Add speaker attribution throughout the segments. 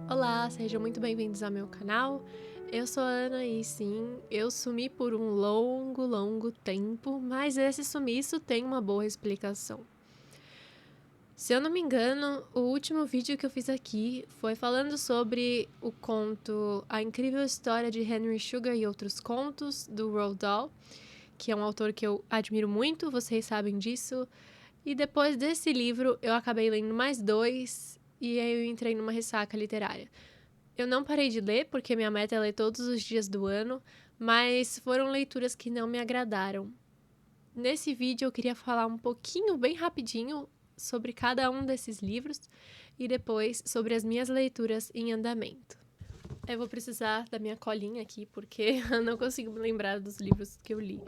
Speaker 1: Olá, sejam muito bem-vindos ao meu canal. Eu sou a Ana e sim, eu sumi por um longo tempo, mas esse sumiço tem uma boa explicação. Se eu não me engano, o último vídeo que eu fiz aqui foi falando sobre o conto A Incrível História de Henry Sugar e Outros Contos, do Roald Dahl, que é um autor que eu admiro muito, vocês sabem disso. E depois desse livro, eu acabei lendo mais dois e aí eu entrei numa ressaca literária. Eu não parei de ler, porque minha meta é ler todos os dias do ano, mas foram leituras que não me agradaram. Nesse vídeo eu queria falar um pouquinho, bem rapidinho, sobre cada um desses livros e depois sobre as minhas leituras em andamento. Eu vou precisar da minha colinha aqui, porque eu não consigo me lembrar dos livros que eu li,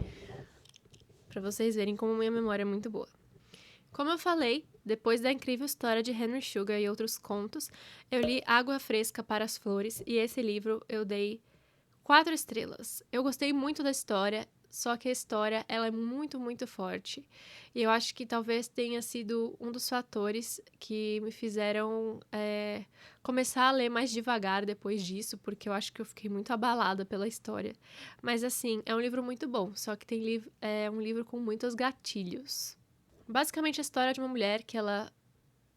Speaker 1: para vocês verem como minha memória é muito boa. Como eu falei, depois da incrível história de Henry Sugar e outros contos, eu li Água Fresca para as Flores e esse livro eu dei 4 estrelas. Eu gostei muito da história, só que a história ela é muito forte. E eu acho que talvez tenha sido um dos fatores que me fizeram começar a ler mais devagar depois disso, porque eu acho que eu fiquei muito abalada pela história. Mas assim, é um livro muito bom, só que é um livro com muitos gatilhos. Basicamente a história de uma mulher que ela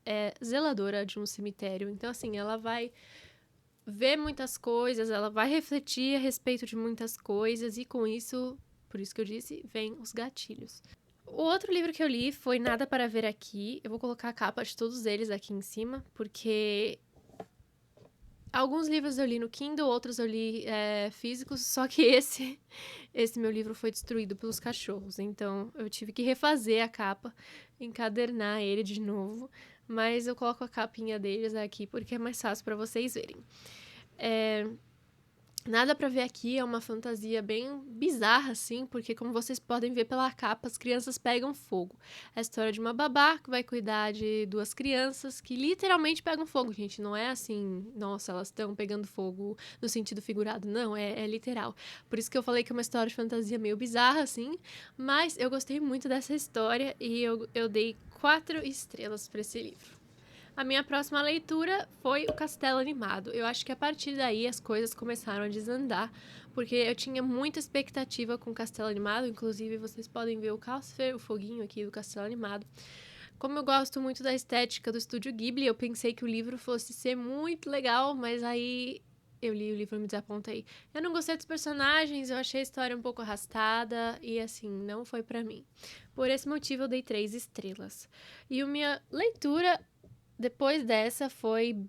Speaker 1: é zeladora de um cemitério. Então, assim, ela vai ver muitas coisas, ela vai refletir a respeito de muitas coisas e com isso, por isso que eu disse, vem os gatilhos. O outro livro que eu li foi Nada para Ver Aqui. Eu vou colocar a capa de todos eles aqui em cima, porque alguns livros eu li no Kindle, outros eu li físicos, só que esse meu livro foi destruído pelos cachorros, então eu tive que refazer a capa, encadernar ele de novo, mas eu coloco a capinha deles aqui porque é mais fácil para vocês verem. Nada pra Ver Aqui é uma fantasia bem bizarra, assim, porque como vocês podem ver pela capa, as crianças pegam fogo. É a história de uma babá que vai cuidar de 2 crianças que literalmente pegam fogo, gente. Não é assim, nossa, elas estão pegando fogo no sentido figurado, não, é literal. Por isso que eu falei que é uma história de fantasia meio bizarra, assim, mas eu gostei muito dessa história e eu dei 4 estrelas pra esse livro. A minha próxima leitura foi O Castelo Animado. Eu acho que a partir daí as coisas começaram a desandar, porque eu tinha muita expectativa com o Castelo Animado, inclusive vocês podem ver o foguinho aqui do Castelo Animado. Como eu gosto muito da estética do Estúdio Ghibli, eu pensei que o livro fosse ser muito legal, mas aí eu li o livro e me desapontei. Eu não gostei dos personagens, eu achei a história um pouco arrastada e assim, não foi pra mim. Por esse motivo eu dei 3 estrelas. E a minha leitura depois dessa foi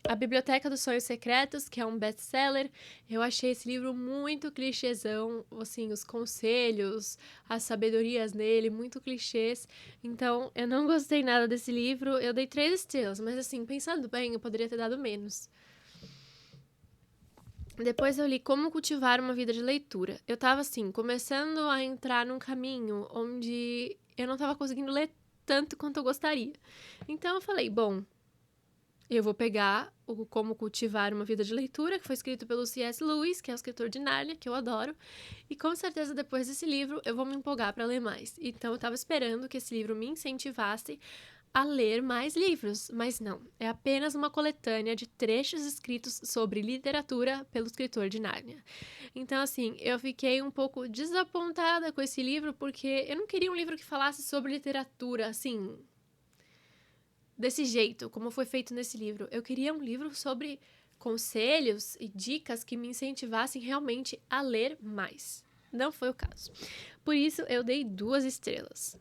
Speaker 1: A Biblioteca dos Sonhos Secretos, que é um best-seller. Eu achei esse livro muito clichêzão, assim, os conselhos, as sabedorias nele, muito clichês. Então, eu não gostei nada desse livro. Eu dei 3 estrelas, mas assim, pensando bem, eu poderia ter dado menos. Depois eu li Como Cultivar uma Vida de Leitura. Eu tava, assim, começando a entrar num caminho onde eu não tava conseguindo ler tanto quanto eu gostaria. Então eu falei, bom, eu vou pegar o Como Cultivar uma Vida de Leitura, que foi escrito pelo C.S. Lewis, que é o escritor de Nárnia, que eu adoro, e com certeza depois desse livro eu vou me empolgar para ler mais. Então eu tava esperando que esse livro me incentivasse a ler mais livros, mas não, é apenas uma coletânea de trechos escritos sobre literatura pelo escritor de Nárnia. Então, assim, eu fiquei um pouco desapontada com esse livro, porque eu não queria um livro que falasse sobre literatura, assim, desse jeito, como foi feito nesse livro. Eu queria um livro sobre conselhos e dicas que me incentivassem realmente a ler mais. Não foi o caso. Por isso, eu dei 2 estrelas.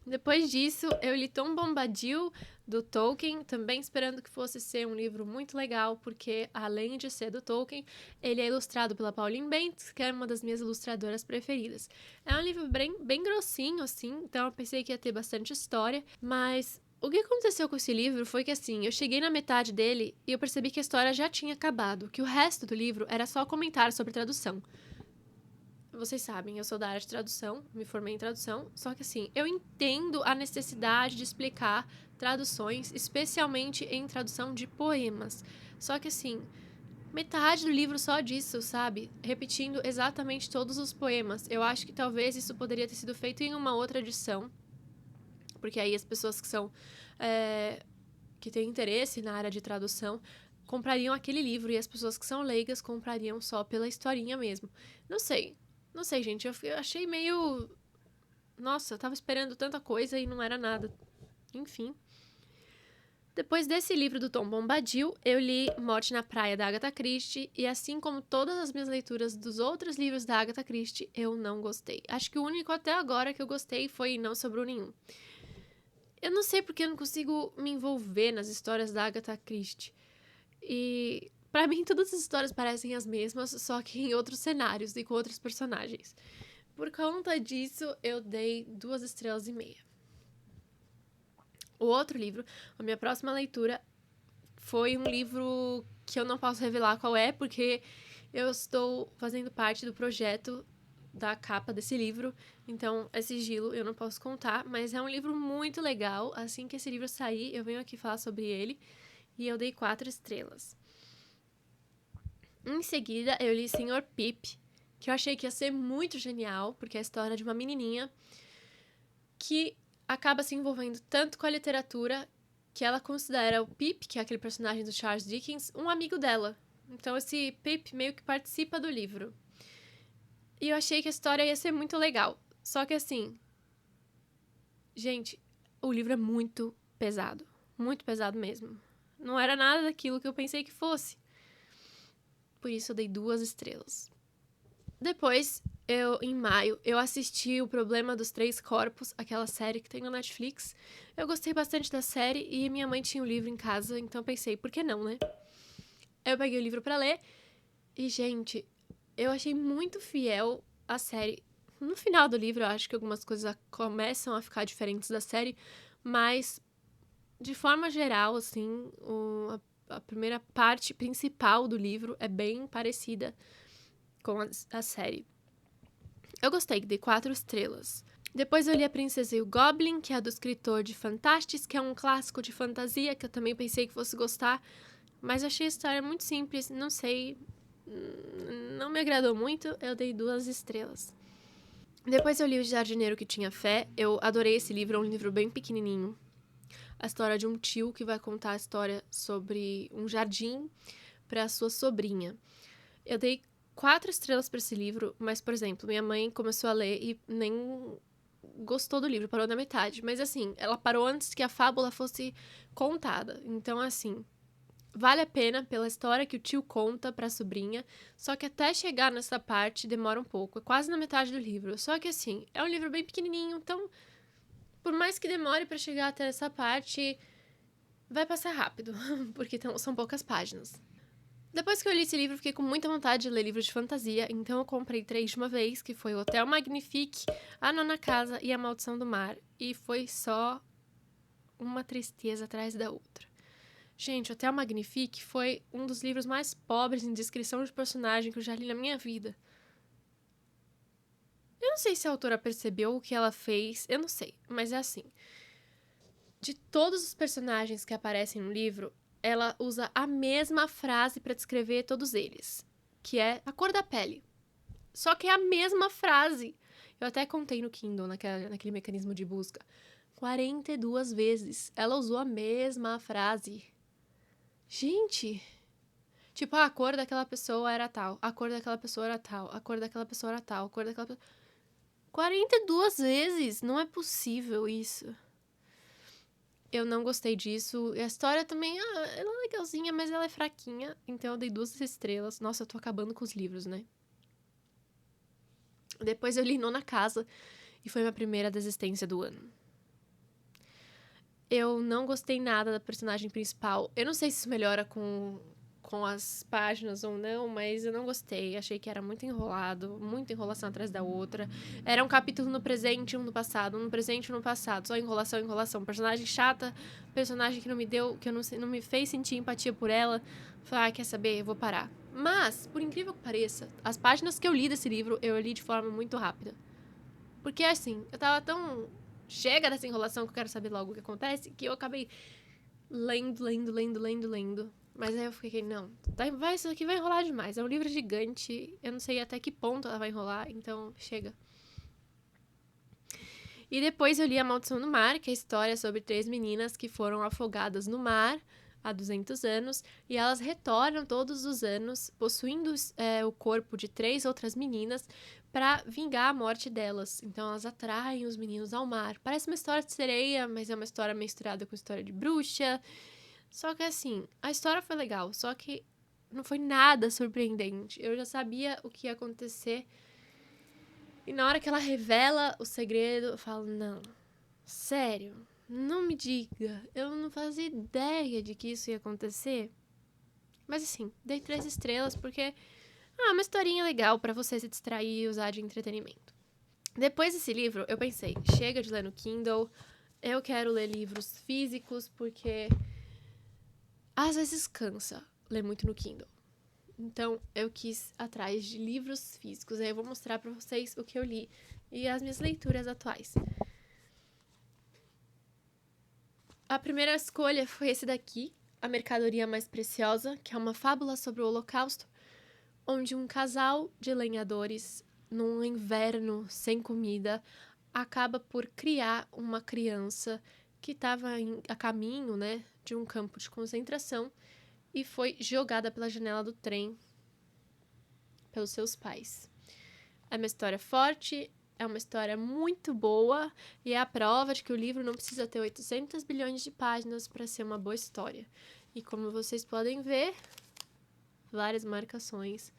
Speaker 1: Depois disso, eu li Tom Bombadil, do Tolkien, também esperando que fosse ser um livro muito legal, porque, além de ser do Tolkien, ele é ilustrado pela Pauline Bentes, que é uma das minhas ilustradoras preferidas. É um livro bem grossinho, assim, então eu pensei que ia ter bastante história, mas o que aconteceu com esse livro foi que, assim, eu cheguei na metade dele e eu percebi que a história já tinha acabado, que o resto do livro era só comentário sobre tradução. Vocês sabem, eu sou da área de tradução, me formei em tradução, só que assim, eu entendo a necessidade de explicar traduções, especialmente em tradução de poemas. Só que assim, metade do livro só disso, sabe? Repetindo exatamente todos os poemas. Eu acho que talvez isso poderia ter sido feito em uma outra edição, porque aí as pessoas que são que têm interesse na área de tradução comprariam aquele livro e as pessoas que são leigas comprariam só pela historinha mesmo. Não sei, gente, eu achei meio... Nossa, eu tava esperando tanta coisa e não era nada. Enfim. Depois desse livro do Tom Bombadil, eu li Morte na Praia, da Agatha Christie, e assim como todas as minhas leituras dos outros livros da Agatha Christie, eu não gostei. Acho que o único até agora que eu gostei foi Não Sobrou Nenhum. Eu não sei porque eu não consigo me envolver nas histórias da Agatha Christie. E pra mim todas as histórias parecem as mesmas, só que em outros cenários e com outros personagens. Por conta disso, eu dei 2,5 estrelas. O outro livro, a minha próxima leitura, foi um livro que eu não posso revelar qual é, porque eu estou fazendo parte do projeto da capa desse livro, então é sigilo, eu não posso contar, mas é um livro muito legal. Assim que esse livro sair, eu venho aqui falar sobre ele, e eu dei 4 estrelas. Em seguida, eu li Sr. Pip, que eu achei que ia ser muito genial, porque é a história de uma menininha que acaba se envolvendo tanto com a literatura que ela considera o Pip, que é aquele personagem do Charles Dickens, um amigo dela. Então esse Pip meio que participa do livro. E eu achei que a história ia ser muito legal. Só que assim, gente, o livro é muito pesado. Muito pesado mesmo. Não era nada daquilo que eu pensei que fosse. Por isso eu dei 2 estrelas. Depois, em maio, eu assisti O Problema dos Três Corpos, aquela série que tem na Netflix. Eu gostei bastante da série e minha mãe tinha o livro em casa, então pensei, por que não, né? Eu peguei o livro pra ler e, gente, eu achei muito fiel à série. No final do livro, eu acho que algumas coisas começam a ficar diferentes da série, mas, de forma geral, assim, a primeira parte principal do livro é bem parecida com a série. Eu gostei, dei 4 estrelas. Depois eu li A Princesa e o Goblin, que é do escritor de Fantastes, que é um clássico de fantasia, que eu também pensei que fosse gostar, mas achei a história muito simples, não sei, não me agradou muito, eu dei 2 estrelas. Depois eu li O Jardineiro que Tinha Fé, eu adorei esse livro, é um livro bem pequenininho. A história de um tio que vai contar a história sobre um jardim para sua sobrinha. Eu dei 4 estrelas para esse livro, mas, por exemplo, minha mãe começou a ler e nem gostou do livro, parou na metade. Mas, assim, ela parou antes que a fábula fosse contada. Então, assim, vale a pena pela história que o tio conta pra sobrinha, só que até chegar nessa parte demora um pouco, é quase na metade do livro. Só que, assim, é um livro bem pequenininho, então, por mais que demore pra chegar até essa parte, vai passar rápido, porque são poucas páginas. Depois que eu li esse livro, fiquei com muita vontade de ler livros de fantasia, então eu comprei 3 de uma vez, que foi o Hotel Magnifique, A Nona Casa e A Maldição do Mar. E foi só uma tristeza atrás da outra. Gente, Hotel Magnifique foi um dos livros mais pobres em descrição de personagem que eu já li na minha vida. Eu não sei se a autora percebeu o que ela fez, eu não sei, mas é assim. De todos os personagens que aparecem no livro, ela usa a mesma frase para descrever todos eles, que é a cor da pele. Só que é a mesma frase. Eu até contei no Kindle, naquele mecanismo de busca. 42 vezes ela usou a mesma frase. Gente! Tipo, a cor daquela pessoa era tal, a cor daquela pessoa era tal, a cor daquela pessoa era tal, a cor daquela pessoa... 42 vezes! Não é possível isso. Eu não gostei disso. E a história também, ela é legalzinha, mas ela é fraquinha. Então eu dei 2 estrelas. Nossa, eu tô acabando com os livros, né? Depois eu li Nona Casa. E foi minha primeira desistência do ano. Eu não gostei nada da personagem principal. Eu não sei se isso melhora com as páginas ou não, mas eu não gostei. Achei que era muito enrolado, muita enrolação atrás da outra. Era um capítulo no presente, um no passado, um no presente, um no passado. Só enrolação, enrolação. Personagem chata, personagem que não me deu, que eu não me fez sentir empatia por ela. Falei, quer saber? Eu vou parar. Mas, por incrível que pareça, as páginas que eu li desse livro, eu li de forma muito rápida. Porque, assim, eu tava tão... Chega dessa enrolação que eu quero saber logo o que acontece, que eu acabei lendo. Mas aí eu fiquei, não, isso aqui vai enrolar demais. É um livro gigante, eu não sei até que ponto ela vai enrolar, então chega. E depois eu li A Maldição do Mar, que é a história sobre 3 meninas que foram afogadas no mar há 200 anos, e elas retornam todos os anos, possuindo o corpo de 3 outras meninas, para vingar a morte delas. Então elas atraem os meninos ao mar. Parece uma história de sereia, mas é uma história misturada com história de bruxa. Só que assim, a história foi legal, só que não foi nada surpreendente. Eu já sabia o que ia acontecer. E na hora que ela revela o segredo, eu falo, não, sério, não me diga. Eu não fazia ideia de que isso ia acontecer. Mas assim, dei 3 estrelas porque uma historinha legal pra você se distrair e usar de entretenimento. Depois desse livro, eu pensei, chega de ler no Kindle, eu quero ler livros físicos porque às vezes cansa ler muito no Kindle. Então, eu quis atrás de livros físicos. Aí eu vou mostrar pra vocês o que eu li e as minhas leituras atuais. A primeira escolha foi esse daqui, A Mercadoria Mais Preciosa, que é uma fábula sobre o Holocausto, onde um casal de lenhadores, num inverno sem comida, acaba por criar uma criança que estava a caminho, né, de um campo de concentração e foi jogada pela janela do trem pelos seus pais. É uma história forte, é uma história muito boa e é a prova de que o livro não precisa ter 800 bilhões de páginas para ser uma boa história. E como vocês podem ver, várias marcações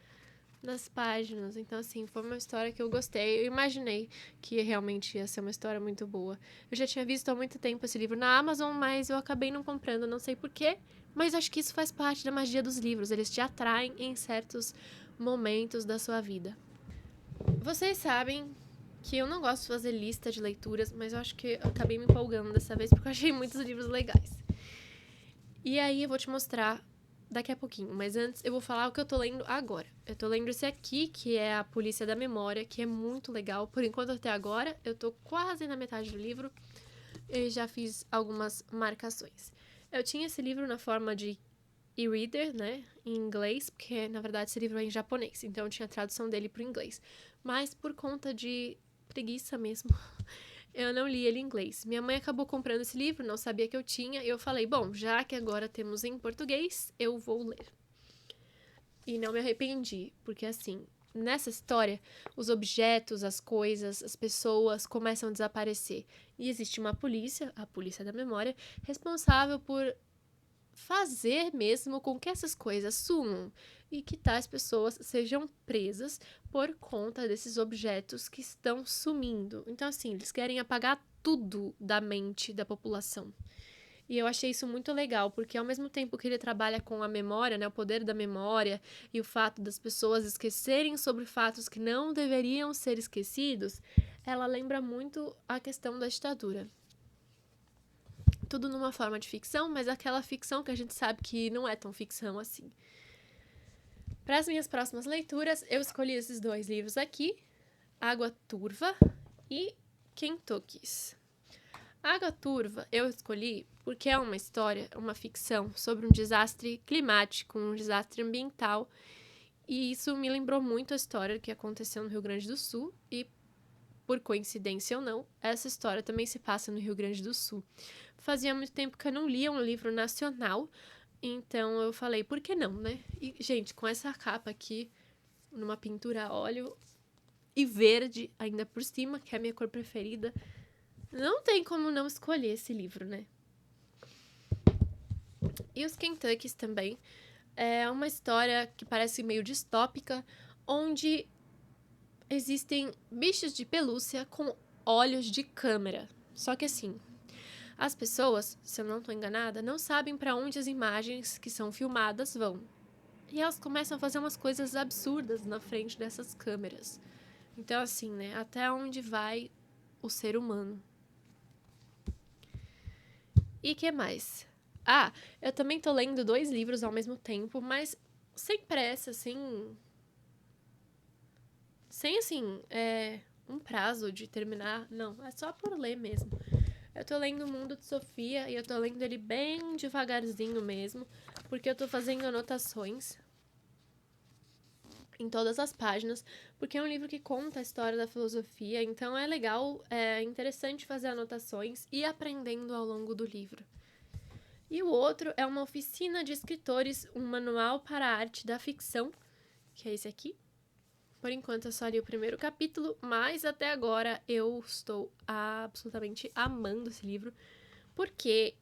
Speaker 1: nas páginas. Então, assim, foi uma história que eu gostei. Eu imaginei que realmente ia ser uma história muito boa. Eu já tinha visto há muito tempo esse livro na Amazon, mas eu acabei não comprando, não sei porquê. Mas acho que isso faz parte da magia dos livros. Eles te atraem em certos momentos da sua vida. Vocês sabem que eu não gosto de fazer lista de leituras, mas eu acho que eu acabei me empolgando dessa vez porque eu achei muitos livros legais. E aí eu vou te mostrar daqui a pouquinho, mas antes eu vou falar o que eu tô lendo agora. Eu tô lendo esse aqui, que é A Polícia da Memória, que é muito legal. Por enquanto, até agora, eu tô quase na metade do livro e já fiz algumas marcações. Eu tinha esse livro na forma de e-reader, né, em inglês, porque na verdade esse livro é em japonês, então eu tinha a tradução dele pro inglês. Mas por conta de preguiça mesmo, eu não li ele em inglês. Minha mãe acabou comprando esse livro, não sabia que eu tinha, e eu falei, bom, já que agora temos em português, eu vou ler. E não me arrependi, porque assim, nessa história, os objetos, as coisas, as pessoas começam a desaparecer. E existe uma polícia, a Polícia da Memória, responsável por fazer mesmo com que essas coisas sumam e que tais pessoas sejam presas por conta desses objetos que estão sumindo. Então, assim, eles querem apagar tudo da mente da população. E eu achei isso muito legal, porque ao mesmo tempo que ele trabalha com a memória, né, o poder da memória e o fato das pessoas esquecerem sobre fatos que não deveriam ser esquecidos, ela lembra muito a questão da ditadura. Tudo numa forma de ficção, mas aquela ficção que a gente sabe que não é tão ficção assim. Para as minhas próximas leituras, eu escolhi esses 2 livros aqui, Água Turva e Kentuckys. Água Turva eu escolhi porque é uma história, uma ficção sobre um desastre climático, um desastre ambiental, e isso me lembrou muito a história que aconteceu no Rio Grande do Sul e, por coincidência ou não, essa história também se passa no Rio Grande do Sul. Fazia muito tempo que eu não lia um livro nacional, então eu falei, por que não, né? E, gente, com essa capa aqui, numa pintura a óleo e verde, ainda por cima, que é a minha cor preferida, não tem como não escolher esse livro, né? E os Kentuckys também. É uma história que parece meio distópica, onde existem bichos de pelúcia com olhos de câmera. Só que assim, as pessoas, se eu não estou enganada, não sabem para onde as imagens que são filmadas vão. E elas começam a fazer umas coisas absurdas na frente dessas câmeras. Então, assim, né? Até onde vai o ser humano? E que mais? Eu também tô lendo 2 livros ao mesmo tempo, mas sem pressa, sem assim, um prazo de terminar. Não, é só por ler mesmo. Eu tô lendo O Mundo de Sofia e eu tô lendo ele bem devagarzinho mesmo, porque eu tô fazendo anotações em todas as páginas, porque é um livro que conta a história da filosofia, então é legal, é interessante fazer anotações e ir aprendendo ao longo do livro. E o outro é uma oficina de escritores, um manual para a arte da ficção, que é esse aqui. Por enquanto eu só li o primeiro capítulo, mas até agora eu estou absolutamente amando esse livro, porque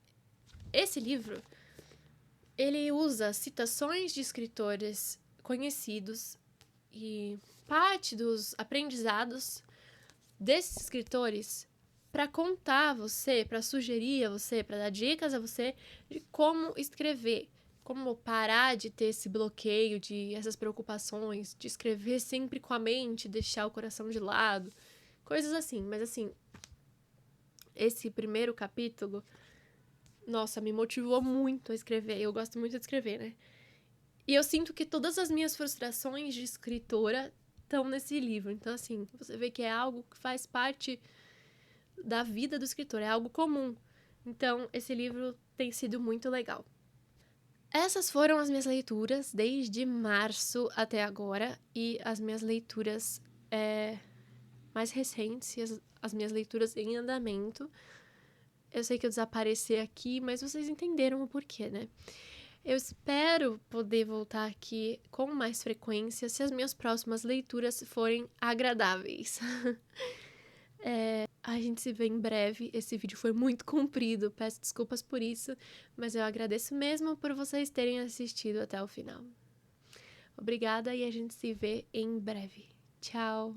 Speaker 1: esse livro, ele usa citações de escritores conhecidos e parte dos aprendizados desses escritores para contar a você, para sugerir a você, para dar dicas a você de como escrever, como parar de ter esse bloqueio, de essas preocupações, de escrever sempre com a mente, deixar o coração de lado, coisas assim. Mas assim, esse primeiro capítulo, nossa, me motivou muito a escrever. Eu gosto muito de escrever, né? E eu sinto que todas as minhas frustrações de escritora estão nesse livro. Então, assim, você vê que é algo que faz parte da vida do escritor, é algo comum. Então, esse livro tem sido muito legal. Essas foram as minhas leituras desde março até agora, e as minhas leituras mais recentes, as minhas leituras em andamento. Eu sei que eu desapareci aqui, mas vocês entenderam o porquê, né? Eu espero poder voltar aqui com mais frequência se as minhas próximas leituras forem agradáveis. A gente se vê em breve. Esse vídeo foi muito comprido, peço desculpas por isso, mas eu agradeço mesmo por vocês terem assistido até o final. Obrigada e a gente se vê em breve. Tchau!